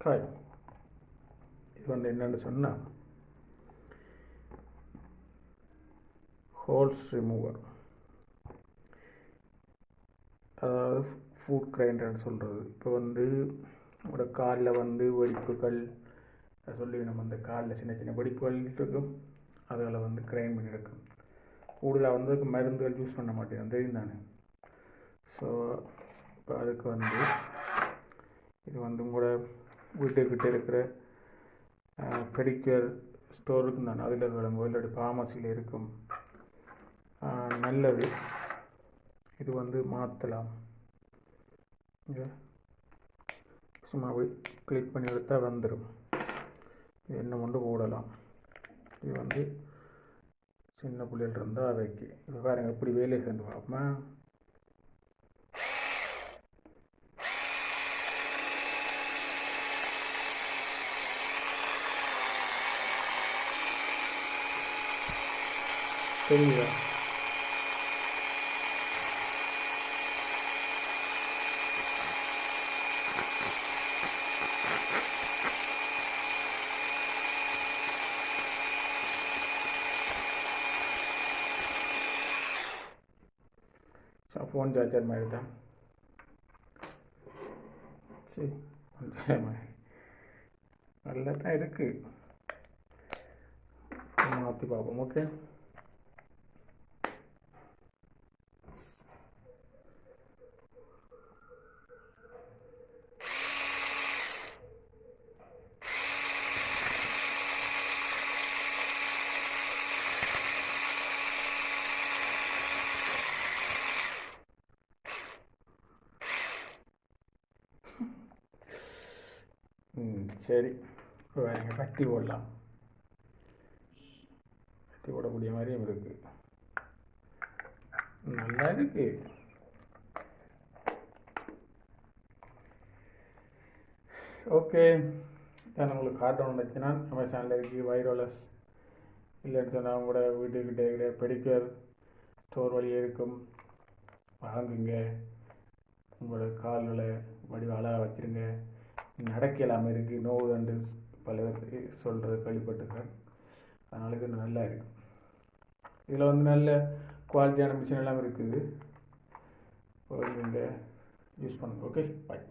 Try. இது வந்து என்னென்னு சொன்னால் ஹோல்ஸ் ரிமூவர், அதாவது ஃபுட் கிரைண்டர்னு சொல்கிறது. இப்போ வந்து உங்களோட காலில் வந்து வெடிப்புகள் சொல்லி நம்ம அந்த காலில் சின்ன சின்ன வெடிப்புகள் இருக்கும், அதில் வந்து கிரைண்ட் பண்ணி எடுக்கும். கூடுதலாக வந்து மருந்துகள் யூஸ் பண்ண மாட்டேன் தெரியும் தானே. ஸோ இப்போ அதுக்கு வந்து இது வந்து உங்களோட வீட்டுக்கிட்ட இருக்கிற பெடிக்யூர் ஸ்டோர் இருக்கும் தானே, அதில் விளம்போ இல்லாட்டி ஃபார்மசியில் இருக்கும், நல்லது. இது வந்து மாற்றலாம். இங்கே சும்மா போய் கிளிக் பண்ணி எடுத்தால் வந்துடும். இது என்ன கொண்டு போடலாம். இது வந்து சின்ன புள்ளிகள் இருந்தால் அவைக்கு இப்போ பாருங்கள் எப்படி வேலையை சேர்ந்து பார்ப்போமா. தெரியுதா? ஃபோன் சார்ஜர் மாதிரி தான். சரி, நல்லா தான் இருக்குது. மாற்றி பார்ப்போம். ஓகே, சரி. இப்போ வேறு கட்டி போடலாம். கட்டி போடக்கூடிய மாதிரியும் இருக்குது. நல்லா இருக்கு. ஓகே, நான் உங்களுக்கு காட்டணும் வச்சுன்னா அமேசானில் இருக்குது. வைரோலஸ் இல்லைன்னு சொன்னால் அவங்களோட வீட்டுக்கிட்டே இருக்கிற பெடிக்யூர் ஸ்டோர் வழியே இருக்கும், வாங்குங்க. உங்களோட கால்களை வடிவ அழகாக வச்சுருங்க. நடக்க இல்லாமல் இருக்குது, நோவு அண்டு பல பேர் சொல்கிறது கேள்விப்பட்டிருக்கேன். அதனால இது நல்லா இருக்குது. இதில் வந்து நல்ல குவாலிட்டியான மிஷின் எல்லாம் இருக்குது. நீங்கள் யூஸ் பண்ணுங்கள். ஓகே, பாய்.